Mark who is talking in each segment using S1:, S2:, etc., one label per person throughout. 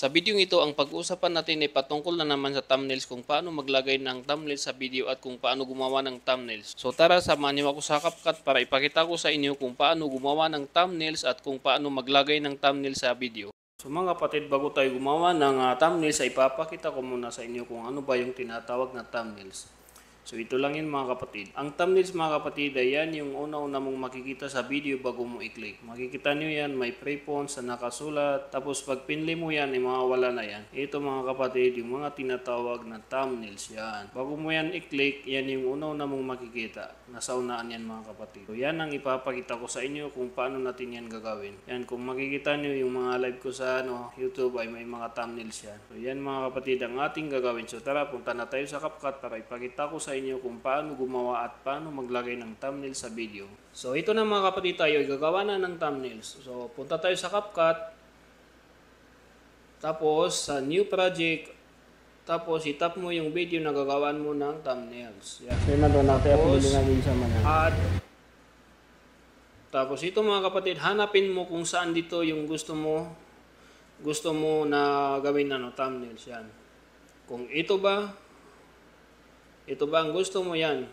S1: Sa video ito, ang pag-uusapan natin ay patungkol na naman sa thumbnails, kung paano maglagay ng thumbnails sa video at kung paano gumawa ng thumbnails. So tara, samahan niyo ako sa CapCut para ipakita ko sa inyo kung paano gumawa ng thumbnails at kung paano maglagay ng thumbnails sa video. So mga kapatid, bago tayo gumawa ng thumbnails, ay ipapakita ko muna sa inyo kung ano ba yung tinatawag na thumbnails. So ito lang yun mga kapatid. Ang thumbnails mga kapatid ay yan yung una-una mong makikita sa video bago mo i-click. Makikita nyo yan, may pre-fonts na nakasulat. Tapos pag pinli mo yan, ay mawawala na yan. Ito mga kapatid, yung mga tinatawag na thumbnails yan. Bago mo yan i-click, yan yung una-una mong makikita. Nasa unaan yan mga kapatid. So yan ang ipapakita ko sa inyo kung paano natin yan gagawin. Yan, kung makikita nyo yung mga live ko sa YouTube ay may mga thumbnails yan. So yan mga kapatid ang ating gagawin. So tara, punta na tayo sa CapCut para ipakita ko sa inyo kung paano gumawa at paano maglagay ng thumbnail sa video. So ito na mga kapatid, tayo ay gagawa na ng thumbnails. So punta tayo sa CapCut. Tapos sa new project. Tapos itap mo yung video na gagawin mo ng thumbnails. Yan. Tapos add. Tapos ito mga kapatid, hanapin mo kung saan dito yung gusto mo na gawin thumbnails yan. Kung ito ba ang gusto mo yan.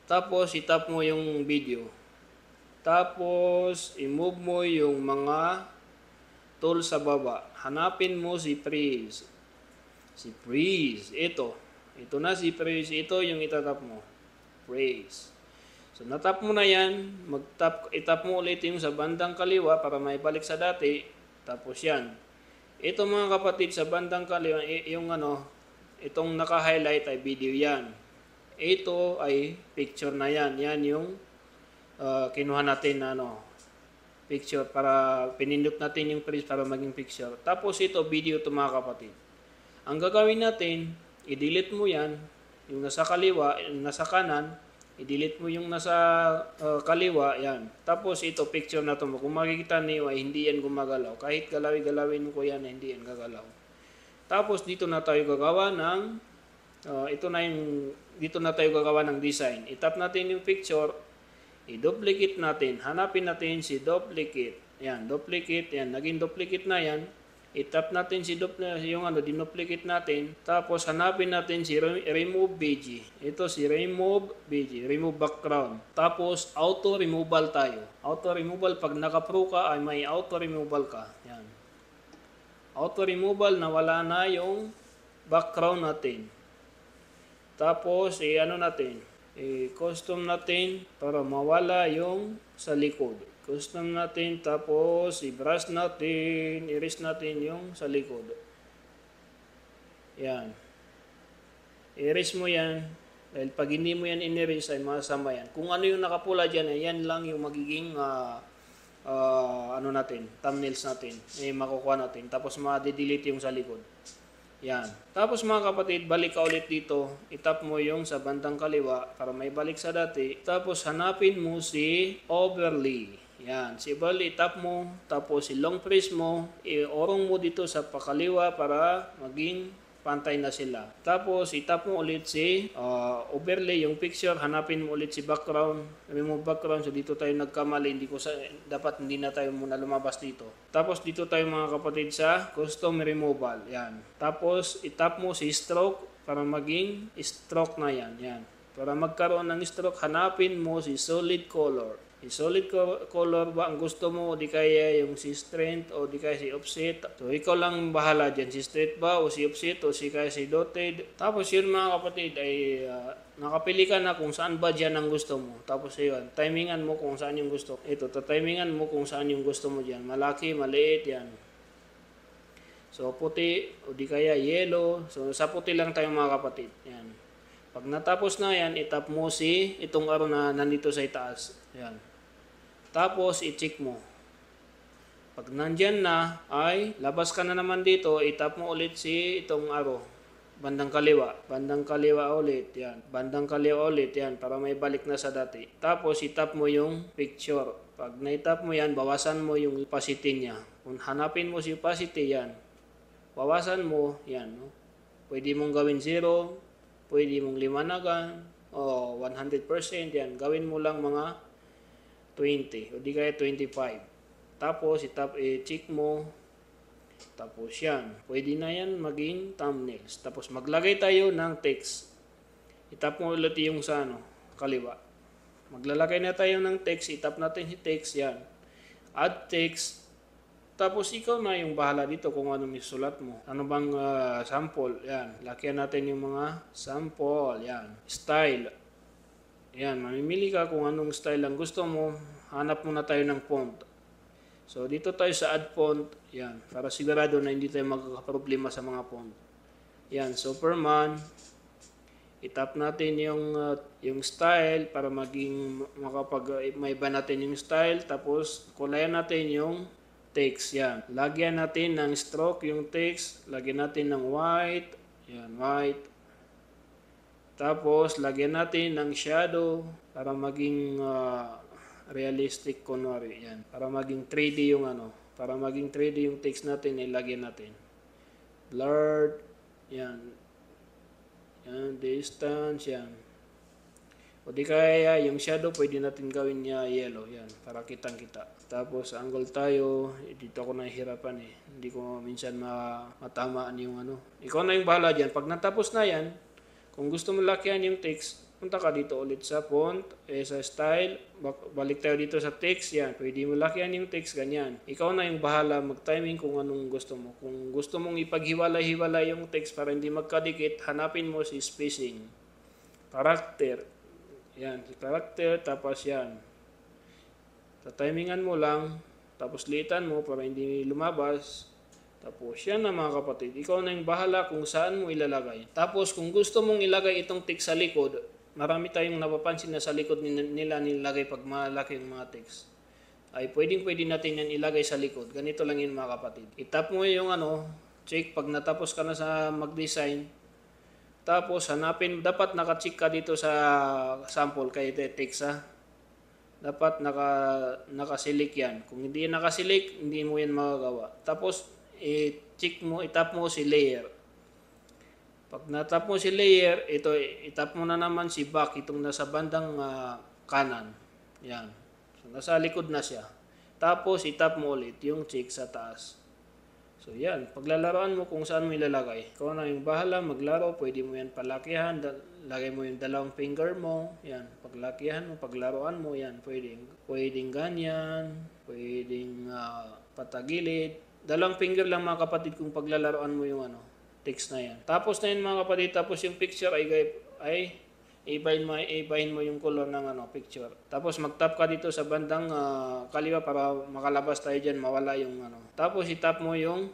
S1: Tapos itap mo yung video. Tapos i-move mo yung mga tool sa baba. Hanapin mo si freeze. Si freeze. Ito na si freeze. Ito yung itatap mo. Freeze. So natap mo na yan. Itap mo ulit yung sa bandang kaliwa para may balik sa dati. Tapos yan. Ito mga kapatid, sa bandang kaliwa, yung itong naka-highlight ay video yan. Ito ay picture na yan. Yan yung kinuha natin na picture para pinindot natin yung freeze para maging picture. Tapos ito video to mga kapatid. Ang gagawin natin, i-delete mo yan, yung nasa kaliwa, yung nasa kanan, i-delete mo yung nasa kaliwa, yan. Tapos ito picture na to mo. Kung makikita niyo ay hindi yan gumagalaw. Kahit galawin ko yan, hindi yan gagalaw. Tapos dito na tayo gagawa ng dito na tayo gagawa ng design. Itap natin yung picture, i-duplicate natin. Hanapin natin si duplicate. Yan, duplicate, yan, naging duplicate na yan. Itap natin si dinuplicate natin. Tapos hanapin natin si remove BG. Ito si remove BG, remove background. Tapos auto removal tayo. Auto removal, pag naka-pro ka ay may auto removal ka. Yan. Auto removal na wala na yung background natin. Tapos custom natin para mawala yung sa likod. Custom natin, tapos i-brush natin, erase natin yung sa likod. Yan. Erase mo yan. Dahil pag hindi mo yan in-erase ay masama yan. Kung ano yung nakapula dyan, yan lang yung magiging thumbnails natin. Makukuha natin. Tapos ma-delete yung sa likod. Yan. Tapos mga kapatid, balik ka ulit dito. Itap mo yung sa bandang kaliwa para may balik sa dati. Tapos hanapin mo si overlay. Yan. Si overlay, itap mo. Tapos si long press mo. I-orong mo dito sa pakaliwa para maging pantay na sila. Tapos itap mo ulit si overlay, yung picture. Hanapin mo ulit si background. Remove background. So dito tayo nagkamali. Dapat hindi na tayo muna lumabas dito. Tapos dito tayo mga kapatid sa custom removal. Yan. Tapos itap mo si stroke para maging stroke na yan. Yan. Para magkaroon ng stroke, hanapin mo si solid color. Si solid color ba ang gusto mo, o di kaya yung si strength o di kaya si offset. So ikaw lang bahala dyan, si straight ba o si offset o si kaya si dotted. Tapos yun mga kapatid ay nakapili ka na kung saan ba dyan ang gusto mo. Tapos yun, timingan mo kung saan yung gusto. Ito, timingan mo kung saan yung gusto mo dyan. Malaki, maliit, yan. So puti o di kaya yellow. So sa puti lang tayo mga kapatid. Yan. Pag natapos na yan, itap mo si itong arrow na nandito sa itaas. Yan. Tapos i-check mo. Pag nandyan na ay labas ka na naman dito, itap mo ulit si itong arrow. Bandang kaliwa. Bandang kaliwa ulit. Yan. Bandang kaliwa ulit. Yan. Para may balik na sa dati. Tapos itap mo yung picture. Pag na-itap mo yan, bawasan mo yung opacity niya. Kung hanapin mo si opacity, yan. Bawasan mo, yan. No? Pwede mong gawin 0. Pwede mong liwanagan. O 100%. Yan. Gawin mo lang mga 20 o di kaya 25. Tapos i-check mo Tapos yan, pwede na yan maging thumbnails. Tapos maglagay tayo ng text. Itap mo ulit yung sa kaliwa. Maglalagay na tayo ng text, itap natin yung text, yan. Add text. Tapos ikaw na yung bahala dito kung anong isulat mo. Ano bang sample, yan. Lakyan natin yung mga sample, yan. Style. Yan, mamimili ka kung anong style ang gusto mo. Hanap muna tayo ng font. So dito tayo sa add font, yan. Para sigurado na hindi tayo magkakaproblema sa mga font. Yan, Superman. Itap natin yung style para maging may iba natin yung style. Tapos kulayan natin yung text. Yan. Lagyan natin ng stroke yung text. Lagyan natin ng white. Yan, white. Tapos lagyan natin ng shadow para maging realistic kunwari. Yan. Para maging 3D yung Para maging 3D yung text natin, ilagyan natin. Blurred. Yan. Yan, distance, yan. O di kaya yung shadow, pwede natin gawin niya yellow, yan, para kitang-kita. Tapos angle tayo, dito ako nahihirapan Hindi ko minsan matamaan yung Ikaw na yung bahala dyan. Pag natapos na yan, kung gusto mo lakyan yung text, punta ka dito ulit sa font, sa style, balik tayo dito sa text, yan. Pwede mo lakyan yung text, ganyan. Ikaw na yung bahala mag-timing kung anong gusto mo. Kung gusto mong ipaghiwalay-hiwalay yung text para hindi magkadikit, hanapin mo si spacing. Character. Yan, si character, tapos yan. Tatimingan mo lang, tapos liitan mo para hindi lumabas. Tapos yan na mga kapatid. Ikaw na yung bahala kung saan mo ilalagay. Tapos kung gusto mong ilagay itong text sa likod, marami tayong napapansin na sa likod nila nilagay pag malaki yung mga text. Ay pwede natin yan ilagay sa likod. Ganito lang yun mga kapatid. Itap mo yung check pag natapos ka na sa mag-design. Tapos hanapin, dapat naka-check ka dito sa sample kay text Dapat naka-select yan. Kung hindi yan naka-select, hindi mo yan magagawa. Tapos itap mo si layer. Pag natap mo si layer, itap mo na naman si back, itong nasa bandang kanan. Yan. So, nasa likod na siya. Tapos, itap mo ulit yung check sa taas. So, yan. Paglalaroan mo kung saan mo ilalagay. Ikaw na yung bahala, maglaro. Pwede mo yan palakihan. Lagay mo yung dalawang finger mo. Yan. Paglakihan mo, paglaruan mo, yan. Pwedeng ganyan. Pwedeng patagilid. Dalawang finger lang mga kapatid kung paglalaroan mo yung text na yan. Tapos na yun mga kapatid, tapos yung picture ay ibahin mo yung color ng picture. Tapos mag-tap ka dito sa bandang kaliwa para makalabas tayo dyan, mawala yung Tapos itap mo yung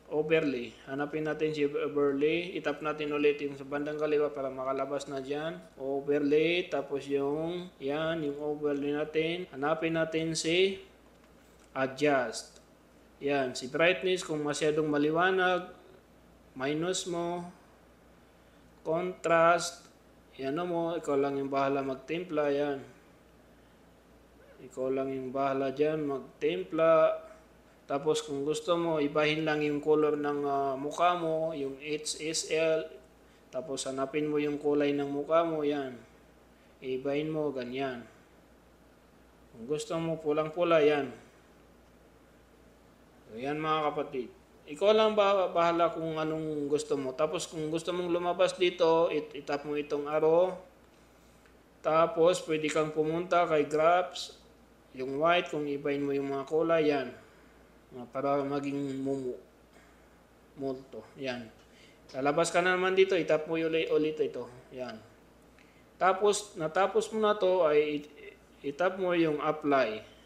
S1: overlay. Hanapin natin si overlay. Itap natin ulit yung sa bandang kaliwa para makalabas na dyan. Overlay. Tapos yung overlay natin. Hanapin natin si adjust. Yan, si brightness kung masyadong maliwanag. Minus mo, contrast, ikaw lang yung bahala magtimpla, yan. Ikaw lang yung bahala dyan, magtimpla. Tapos kung gusto mo, ibahin lang yung color ng mukha mo, yung HSL. Tapos hanapin mo yung kulay ng mukha mo, yan. Ibahin mo, ganyan. Kung gusto mo pulang-pula, yan. So, yan mga kapatid. Ikaw lang bahala kung anong gusto mo. Tapos kung gusto mong lumabas dito, itap mo itong arrow. Tapos pwede kang pumunta kay graphs. Yung white, kung ibahin mo yung mga kulay, yan. Para maging multo. Yan. Lalabas ka na naman dito, itap mo ulit ito. Yan. Tapos, natapos mo na to, ay itap mo yung apply.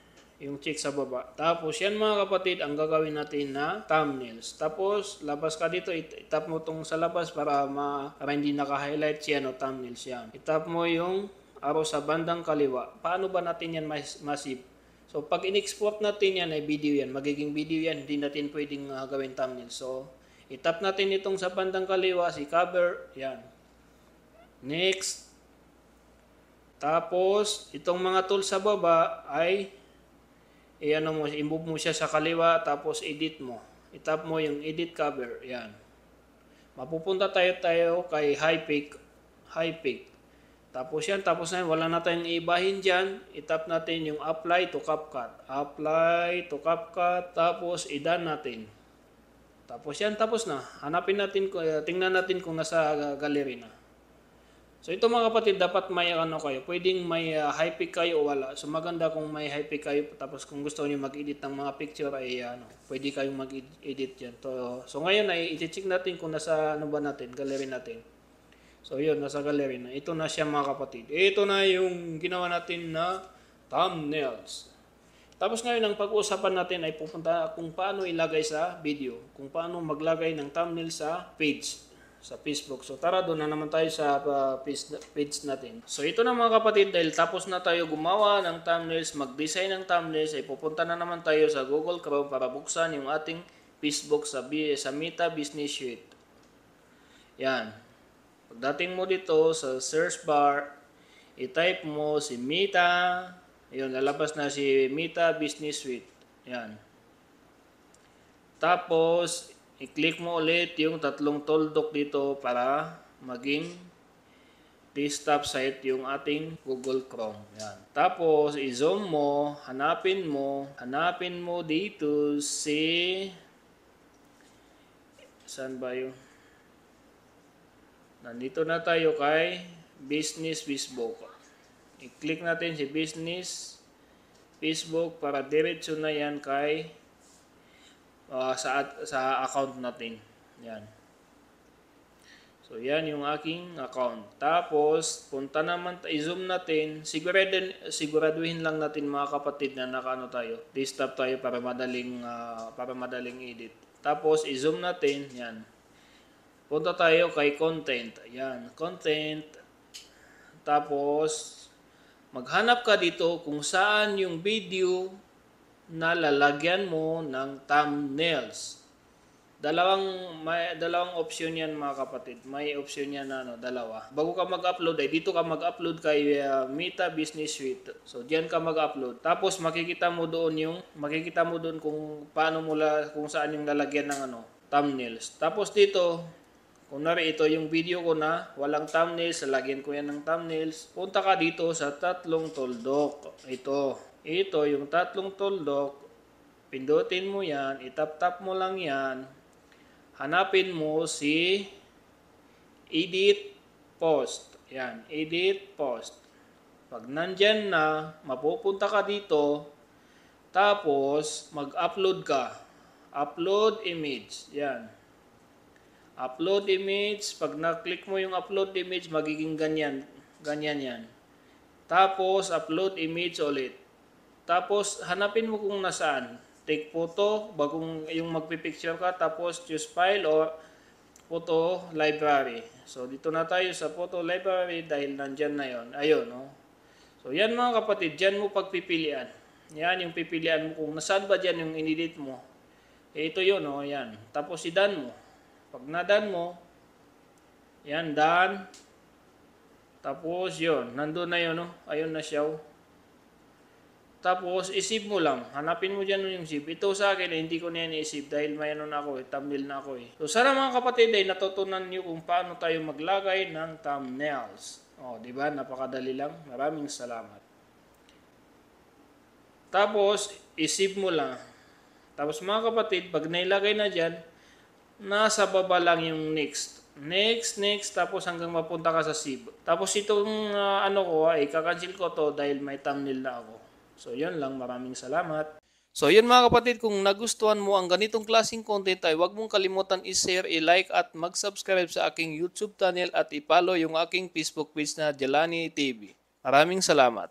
S1: Yung check sa baba. Tapos yan mga kapatid, ang gagawin natin na thumbnails. Tapos labas ka dito, itap mo itong sa labas para hindi naka-highlight siya thumbnails yan. Itap mo yung arrow sa bandang kaliwa. Paano ba natin yan masip? So pag in-export natin yan ay video yan. Magiging video yan, hindi natin pwedeng gawin thumbnail. So itap natin itong sa bandang kaliwa, si cover, yan. Next. Tapos itong mga tools sa baba ay i-move mo siya sa kaliwa, tapos edit mo. Itap mo yung edit cover, yan. Mapupunta tayo kay high peak. Tapos yan, tapos na yan, wala na tayong ibahin dyan. Itap natin yung apply to CapCut. Apply to CapCut, tapos i-done natin. Tapos yan, tapos na. Hanapin natin, tingnan natin kung nasa gallery na. So ito mga kapatid, dapat may ano kayo, pwedeng may high pick kayo o wala. So maganda kung may high pick kayo, tapos kung gusto niyo mag-edit ng mga picture ay pwede kayong mag-edit yan. So ngayon ay i-check natin kung nasa ano ba natin, gallery natin. So yun, nasa gallery na. Ito na siya mga kapatid. Ito na yung ginawa natin na thumbnails. Tapos ngayon ang pag-uusapan natin ay pupunta kung paano ilagay sa video, kung paano maglagay ng thumbnail sa page, sa Facebook. So tara, doon na naman tayo sa page natin. So ito na mga kapatid, dahil tapos na tayo gumawa ng thumbnails, mag-design ng thumbnails, ay pupunta na naman tayo sa Google Chrome para buksan yung ating Facebook sa Meta Business Suite. Yan. Pagdating mo dito sa search bar, i-type mo si Meta. Ayun, lalabas na si Meta Business Suite. Yan. Tapos, i-click mo ulit yung tatlong toldok dito para maging desktop site yung ating Google Chrome. Yan. Tapos, i-zoom mo, hanapin mo dito si... Saan ba yun? Nandito na tayo kay Business Facebook. I-click natin si Business Facebook para diretso na yan kay sa account natin. Yan. So yan yung aking account. Tapos punta naman, i-zoom natin. Siguraduhin lang natin mga kapatid na nakaano tayo. Desktop tayo para madaling edit. Tapos i-zoom natin. Yan. Punta tayo kay content. Yan, content. Tapos maghanap ka dito kung saan yung video na lalagyan mo ng thumbnails. Dalawang option yan mga kapatid. May option yan na dalawa. Bago ka mag-upload ay dito ka mag-upload kay Meta Business Suite. So diyan ka mag-upload. Tapos makikita mo doon kung paano kung saan yung lalagyan ng thumbnails. Tapos dito, kunwari ito yung video ko na walang thumbnails, lagyan ko yan ng thumbnails. Punta ka dito sa tatlong toldok. Ito yung tatlong toldok. Pindutin mo yan, itap-tap mo lang yan. Hanapin mo si Edit Post. Yan, Edit Post. Pag nandyan na, mapupunta ka dito. Tapos mag-upload ka. Upload image. Yan. Upload image, pag na-click mo yung upload image, magiging ganyan yan. Tapos, upload image ulit. Tapos, hanapin mo kung nasaan. Take photo, bagong yung magpipicture ka, tapos choose file or photo library. So, dito na tayo sa photo library dahil nandyan na yon. Ayun, So, yan mga kapatid, dyan mo pagpipilian. Yan yung pipilian mo kung nasaan ba dyan yung inedit mo. Ito yun, yan. Tapos, i-done mo. Pag na-done mo, yan, done. Tapos, yun, nandun na yun, ayun na siya. Tapos, i-save mo lang. Hanapin mo dyan yung save. Ito sa akin, hindi ko na yan i-save dahil may na ako, thumbnail na ako. So, sana mga kapatid ay natutunan nyo kung paano tayo maglagay ng thumbnails. Di ba? Napakadali lang. Maraming salamat. Tapos, i-save mo lang. Tapos, mga kapatid, pag nailagay na dyan, nasa baba lang yung next, tapos hanggang mapunta ka sa save. Tapos itong ika-cancel ko to dahil may thumbnail na ako. So yun lang, maraming salamat. So yun mga kapatid, kung nagustuhan mo ang ganitong klaseng content ay huwag mong kalimutan i-share, i-like at mag-subscribe sa aking YouTube channel at i-follow yung aking Facebook page na Jelani TV. Maraming salamat.